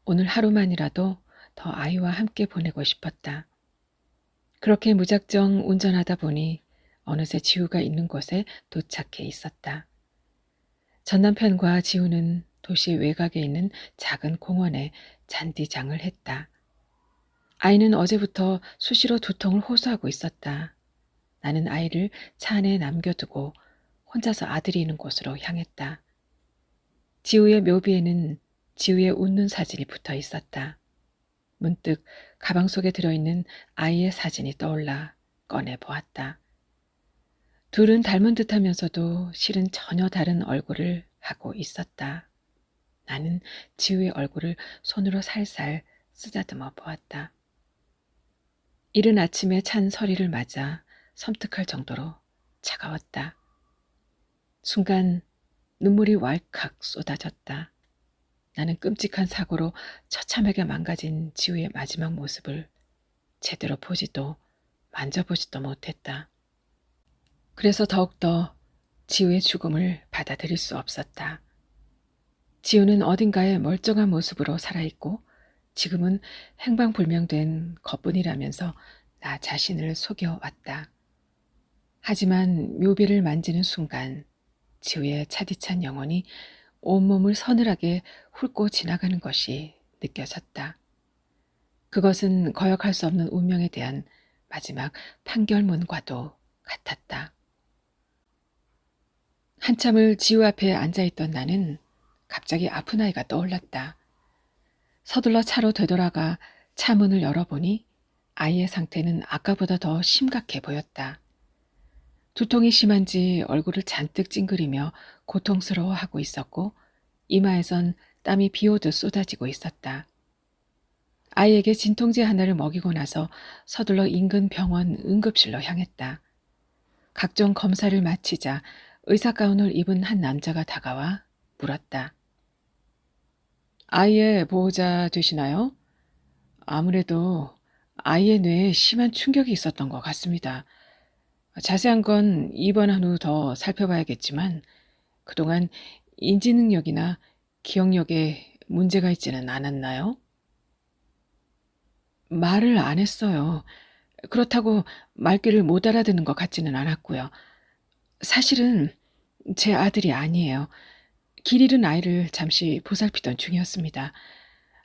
오늘 하루만이라도 더 아이와 함께 보내고 싶었다. 그렇게 무작정 운전하다 보니 어느새 지우가 있는 곳에 도착해 있었다. 전 남편과 지우는 도시 외곽에 있는 작은 공원에 잔디장을 했다. 아이는 어제부터 수시로 두통을 호소하고 있었다. 나는 아이를 차 안에 남겨두고 혼자서 아들이 있는 곳으로 향했다. 지우의 묘비에는 지우의 웃는 사진이 붙어 있었다. 문득 가방 속에 들어있는 아이의 사진이 떠올라 꺼내 보았다. 둘은 닮은 듯하면서도 실은 전혀 다른 얼굴을 하고 있었다. 나는 지우의 얼굴을 손으로 살살 쓰다듬어 보았다. 이른 아침에 찬 서리를 맞아 섬뜩할 정도로 차가웠다. 순간 눈물이 왈칵 쏟아졌다. 나는 끔찍한 사고로 처참하게 망가진 지우의 마지막 모습을 제대로 보지도 만져보지도 못했다. 그래서 더욱더 지우의 죽음을 받아들일 수 없었다. 지우는 어딘가에 멀쩡한 모습으로 살아있고 지금은 행방불명된 것뿐이라면서 나 자신을 속여왔다. 하지만 묘비를 만지는 순간 지우의 차디찬 영혼이 온몸을 서늘하게 훑고 지나가는 것이 느껴졌다. 그것은 거역할 수 없는 운명에 대한 마지막 판결문과도 같았다. 한참을 지우 앞에 앉아있던 나는 갑자기 아픈 아이가 떠올랐다. 서둘러 차로 되돌아가 차 문을 열어보니 아이의 상태는 아까보다 더 심각해 보였다. 두통이 심한지 얼굴을 잔뜩 찡그리며 고통스러워하고 있었고 이마에선 땀이 비오듯 쏟아지고 있었다. 아이에게 진통제 하나를 먹이고 나서 서둘러 인근 병원 응급실로 향했다. 각종 검사를 마치자 의사 가운을 입은 한 남자가 다가와 물었다. 아이의 보호자 되시나요? 아무래도 아이의 뇌에 심한 충격이 있었던 것 같습니다. 자세한 건 입원한 후 더 살펴봐야겠지만 그동안 인지 능력이나 기억력에 문제가 있지는 않았나요? 말을 안 했어요. 그렇다고 말귀를 못 알아듣는 것 같지는 않았고요. 사실은 제 아들이 아니에요. 길 잃은 아이를 잠시 보살피던 중이었습니다.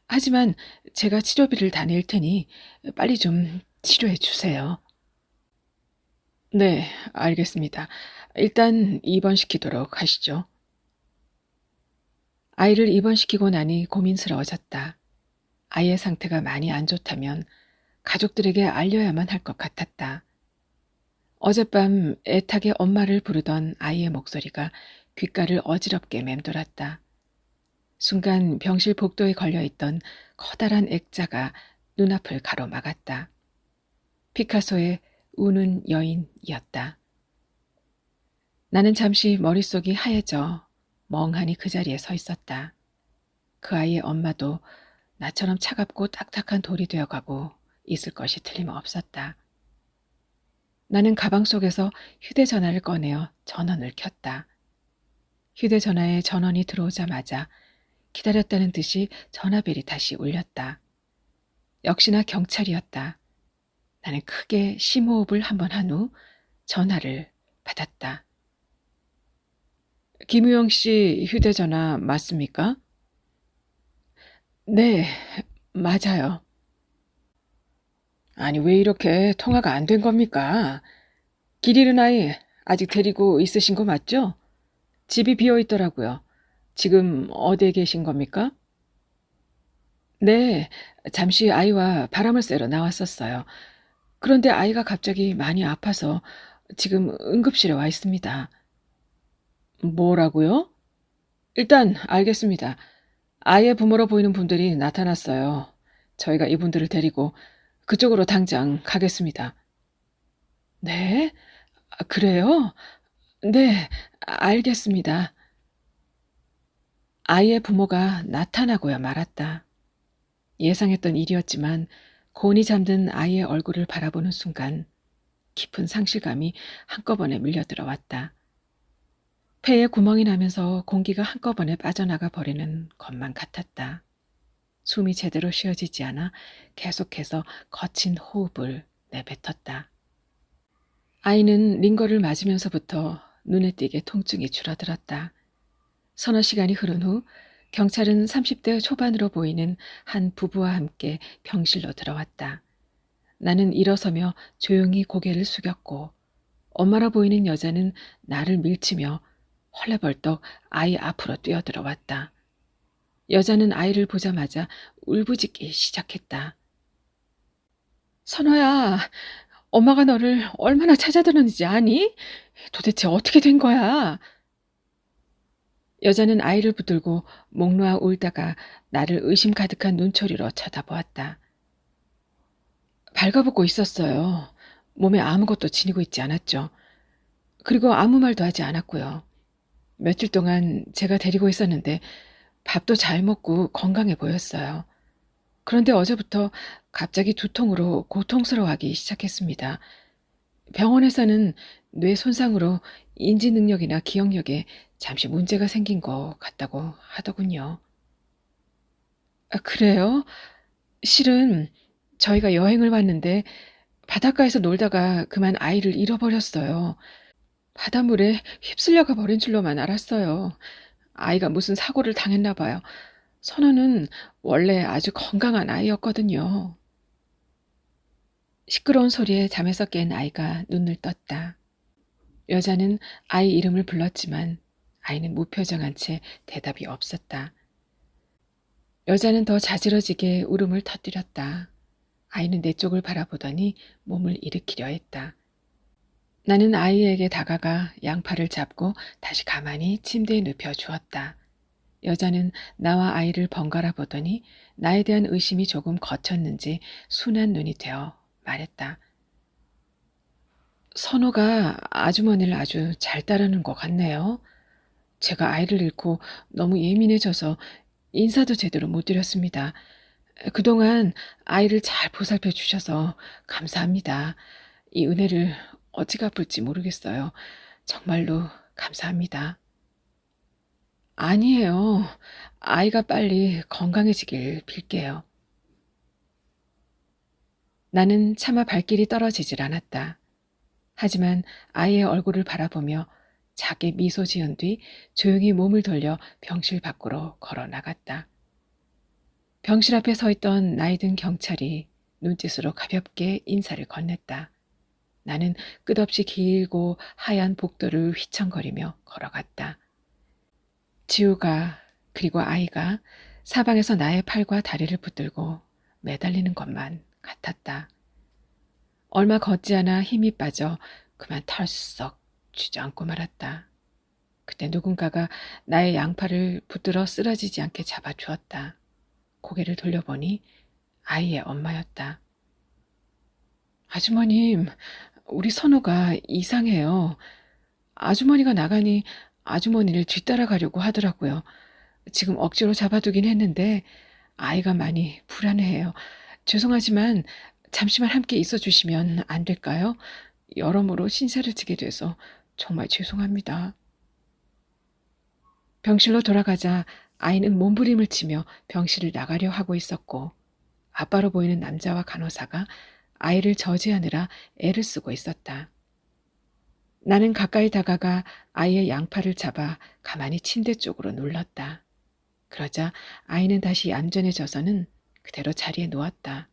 하지만 제가 치료비를 다 낼 테니 빨리 좀 치료해 주세요. 네, 알겠습니다. 일단 입원시키도록 하시죠. 아이를 입원시키고 나니 고민스러워졌다. 아이의 상태가 많이 안 좋다면 가족들에게 알려야만 할 것 같았다. 어젯밤 애타게 엄마를 부르던 아이의 목소리가 귓가를 어지럽게 맴돌았다. 순간 병실 복도에 걸려있던 커다란 액자가 눈앞을 가로막았다. 피카소의 우는 여인이었다. 나는 잠시 머릿속이 하얘져 멍하니 그 자리에 서 있었다. 그 아이의 엄마도 나처럼 차갑고 딱딱한 돌이 되어가고 있을 것이 틀림없었다. 나는 가방 속에서 휴대전화를 꺼내어 전원을 켰다. 휴대전화에 전원이 들어오자마자 기다렸다는 듯이 전화벨이 다시 울렸다. 역시나 경찰이었다. 나는 크게 심호흡을 한번 한 후 전화를 받았다. 김우영 씨 휴대전화 맞습니까? 네, 맞아요. 아니, 왜 이렇게 통화가 안 된 겁니까? 길 잃은 아이 아직 데리고 있으신 거 맞죠? 집이 비어 있더라고요. 지금 어디에 계신 겁니까? 네, 잠시 아이와 바람을 쐬러 나왔었어요. 그런데 아이가 갑자기 많이 아파서 지금 응급실에 와 있습니다. 뭐라고요? 일단 알겠습니다. 아이의 부모로 보이는 분들이 나타났어요. 저희가 이분들을 데리고 그쪽으로 당장 가겠습니다. 네? 그래요? 네, 알겠습니다. 아이의 부모가 나타나고야 말았다. 예상했던 일이었지만 곤히 잠든 아이의 얼굴을 바라보는 순간 깊은 상실감이 한꺼번에 밀려들어왔다. 폐에 구멍이 나면서 공기가 한꺼번에 빠져나가 버리는 것만 같았다. 숨이 제대로 쉬어지지 않아 계속해서 거친 호흡을 내뱉었다. 아이는 링거를 맞으면서부터 눈에 띄게 통증이 줄어들었다. 서너 시간이 흐른 후 경찰은 30대 초반으로 보이는 한 부부와 함께 병실로 들어왔다. 나는 일어서며 조용히 고개를 숙였고 엄마라 보이는 여자는 나를 밀치며 헐레벌떡 아이 앞으로 뛰어들어왔다. 여자는 아이를 보자마자 울부짖기 시작했다. 선호야, 엄마가 너를 얼마나 찾아들었는지 아니? 도대체 어떻게 된 거야? 여자는 아이를 붙들고 목 놓아 울다가 나를 의심 가득한 눈초리로 쳐다보았다. 발가벗고 있었어요. 몸에 아무것도 지니고 있지 않았죠. 그리고 아무 말도 하지 않았고요. 며칠 동안 제가 데리고 있었는데 밥도 잘 먹고 건강해 보였어요. 그런데 어제부터 갑자기 두통으로 고통스러워하기 시작했습니다. 병원에서는 뇌 손상으로 인지 능력이나 기억력에 잠시 문제가 생긴 것 같다고 하더군요. 아, 그래요? 실은 저희가 여행을 왔는데 바닷가에서 놀다가 그만 아이를 잃어버렸어요. 바닷물에 휩쓸려가 버린 줄로만 알았어요. 아이가 무슨 사고를 당했나 봐요. 선우는 원래 아주 건강한 아이였거든요. 시끄러운 소리에 잠에서 깬 아이가 눈을 떴다. 여자는 아이 이름을 불렀지만 아이는 무표정한 채 대답이 없었다. 여자는 더 자지러지게 울음을 터뜨렸다. 아이는 내 쪽을 바라보더니 몸을 일으키려 했다. 나는 아이에게 다가가 양팔을 잡고 다시 가만히 침대에 눕혀 주었다. 여자는 나와 아이를 번갈아 보더니 나에 대한 의심이 조금 거쳤는지 순한 눈이 되어 말했다. 선호가 아주머니를 아주 잘 따르는 것 같네요. 제가 아이를 잃고 너무 예민해져서 인사도 제대로 못 드렸습니다. 그동안 아이를 잘 보살펴 주셔서 감사합니다. 이 은혜를 어찌 갚을지 모르겠어요. 정말로 감사합니다. 아니에요. 아이가 빨리 건강해지길 빌게요. 나는 차마 발길이 떨어지질 않았다. 하지만 아이의 얼굴을 바라보며 작게 미소 지은 뒤 조용히 몸을 돌려 병실 밖으로 걸어 나갔다. 병실 앞에 서 있던 나이 든 경찰이 눈짓으로 가볍게 인사를 건넸다. 나는 끝없이 길고 하얀 복도를 휘청거리며 걸어갔다. 지우가 그리고 아이가 사방에서 나의 팔과 다리를 붙들고 매달리는 것만 같았다. 얼마 걷지 않아 힘이 빠져 그만 털썩 주저앉고 말았다. 그때 누군가가 나의 양팔을 붙들어 쓰러지지 않게 잡아주었다. 고개를 돌려보니 아이의 엄마였다. 아주머님, 우리 선우가 이상해요. 아주머니가 나가니 아주머니를 뒤따라가려고 하더라고요. 지금 억지로 잡아두긴 했는데 아이가 많이 불안해해요. 죄송하지만 잠시만 함께 있어 주시면 안 될까요? 여러모로 신세를 지게 돼서 정말 죄송합니다. 병실로 돌아가자 아이는 몸부림을 치며 병실을 나가려 하고 있었고 아빠로 보이는 남자와 간호사가 아이를 저지하느라 애를 쓰고 있었다. 나는 가까이 다가가 아이의 양팔을 잡아 가만히 침대 쪽으로 눌렀다. 그러자 아이는 다시 얌전해져서는 그대로 자리에 누웠다.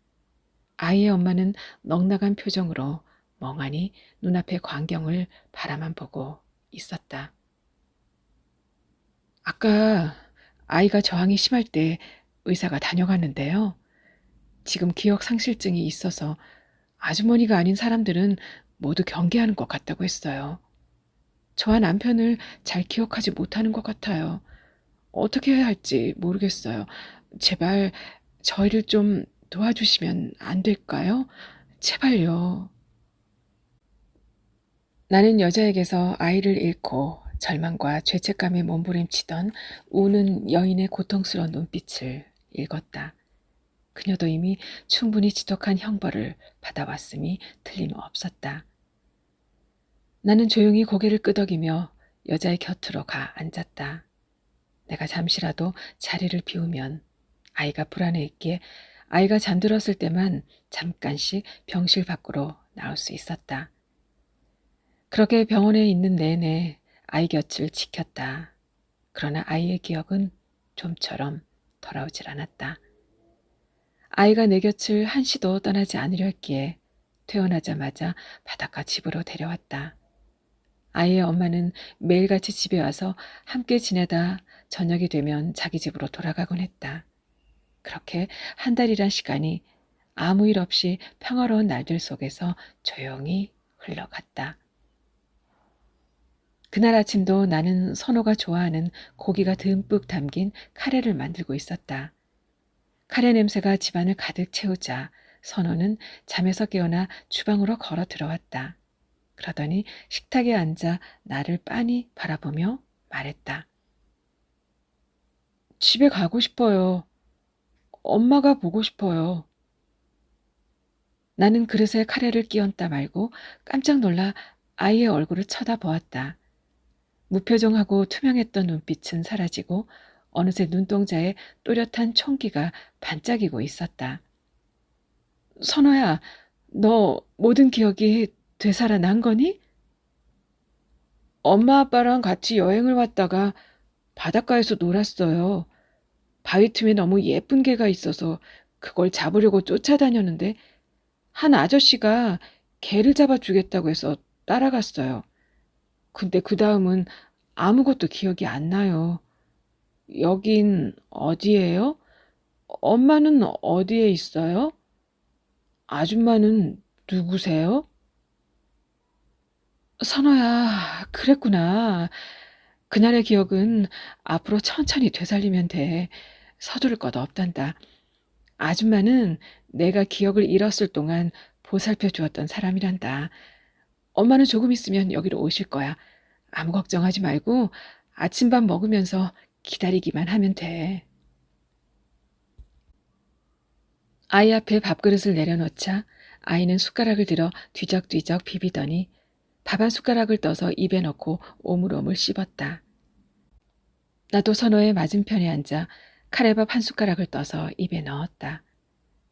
아이의 엄마는 넉나간 표정으로 멍하니 눈앞의 광경을 바라만 보고 있었다. 아까 아이가 저항이 심할 때 의사가 다녀갔는데요. 지금 기억 상실증이 있어서 아주머니가 아닌 사람들은 모두 경계하는 것 같다고 했어요. 저와 남편을 잘 기억하지 못하는 것 같아요. 어떻게 해야 할지 모르겠어요. 제발 저희를 좀 도와주시면 안 될까요? 제발요. 나는 여자에게서 아이를 잃고 절망과 죄책감에 몸부림치던 우는 여인의 고통스러운 눈빛을 읽었다. 그녀도 이미 충분히 지독한 형벌을 받아왔음이 틀림없었다. 나는 조용히 고개를 끄덕이며 여자의 곁으로 가 앉았다. 내가 잠시라도 자리를 비우면 아이가 불안해했기에 아이가 잠들었을 때만 잠깐씩 병실 밖으로 나올 수 있었다. 그렇게 병원에 있는 내내 아이 곁을 지켰다. 그러나 아이의 기억은 좀처럼 돌아오질 않았다. 아이가 내 곁을 한시도 떠나지 않으려 했기에 퇴원하자마자 바닷가 집으로 데려왔다. 아이의 엄마는 매일같이 집에 와서 함께 지내다 저녁이 되면 자기 집으로 돌아가곤 했다. 그렇게 한 달이란 시간이 아무 일 없이 평화로운 날들 속에서 조용히 흘러갔다. 그날 아침도 나는 선호가 좋아하는 고기가 듬뿍 담긴 카레를 만들고 있었다. 카레 냄새가 집안을 가득 채우자 선호는 잠에서 깨어나 주방으로 걸어 들어왔다. 그러더니 식탁에 앉아 나를 빤히 바라보며 말했다. 집에 가고 싶어요. 엄마가 보고 싶어요. 나는 그릇에 카레를 끼얹다 말고 깜짝 놀라 아이의 얼굴을 쳐다보았다. 무표정하고 투명했던 눈빛은 사라지고 어느새 눈동자에 또렷한 총기가 반짝이고 있었다. 선호야, 너 모든 기억이 되살아난 거니? 엄마 아빠랑 같이 여행을 왔다가 바닷가에서 놀았어요. 바위 틈에 너무 예쁜 개가 있어서 그걸 잡으려고 쫓아다녔는데 한 아저씨가 개를 잡아주겠다고 해서 따라갔어요. 근데 그 다음은 아무것도 기억이 안 나요. 여긴 어디예요? 엄마는 어디에 있어요? 아줌마는 누구세요? 선호야, 그랬구나. 그날의 기억은 앞으로 천천히 되살리면 돼. 서두를 것 없단다. 아줌마는 내가 기억을 잃었을 동안 보살펴 주었던 사람이란다. 엄마는 조금 있으면 여기로 오실 거야. 아무 걱정하지 말고 아침밥 먹으면서 기다리기만 하면 돼. 아이 앞에 밥그릇을 내려놓자 아이는 숟가락을 들어 뒤적뒤적 비비더니 밥 한 숟가락을 떠서 입에 넣고 오물오물 씹었다. 나도 선호의 맞은편에 앉아 카레밥 한 숟가락을 떠서 입에 넣었다.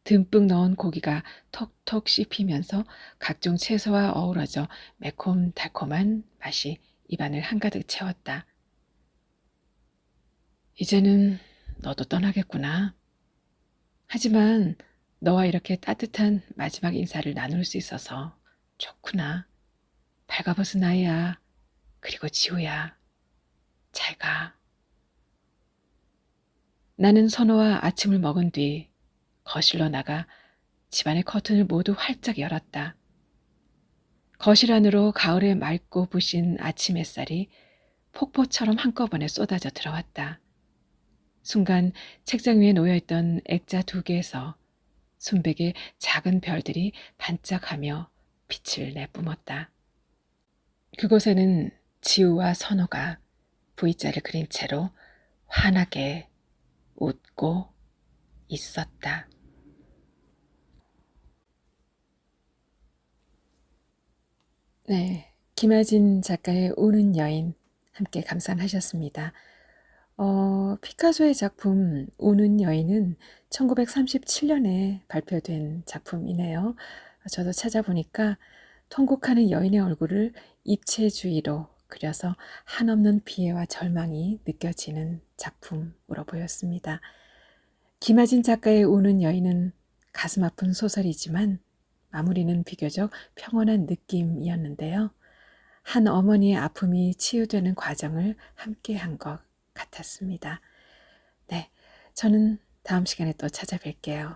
듬뿍 넣은 고기가 톡톡 씹히면서 각종 채소와 어우러져 매콤달콤한 맛이 입안을 한가득 채웠다. 이제는 너도 떠나겠구나. 하지만 너와 이렇게 따뜻한 마지막 인사를 나눌 수 있어서 좋구나. 발가벗은 아이야. 그리고 지우야. 잘 가. 나는 선호와 아침을 먹은 뒤 거실로 나가 집안의 커튼을 모두 활짝 열었다. 거실 안으로 가을의 맑고 부신 아침 햇살이 폭포처럼 한꺼번에 쏟아져 들어왔다. 순간 책장 위에 놓여있던 액자 2개에서 순백의 작은 별들이 반짝하며 빛을 내뿜었다. 그곳에는 지우와 선호가 V자를 그린 채로 환하게 웃고 있었다. 네, 김아진 작가의 우는 여인 함께 감상하셨습니다. 피카소의 작품 우는 여인은 1937년에 발표된 작품이네요. 저도 찾아보니까 통곡하는 여인의 얼굴을 입체주의로 그려서 한없는 비애와 절망이 느껴지는 작품으로 보였습니다. 김아진 작가의 우는 여인은 가슴 아픈 소설이지만 마무리는 비교적 평온한 느낌이었는데요. 한 어머니의 아픔이 치유되는 과정을 함께 한 것 같았습니다. 네, 저는 다음 시간에 또 찾아뵐게요.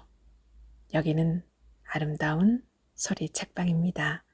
여기는 아름다운 소리 책방입니다.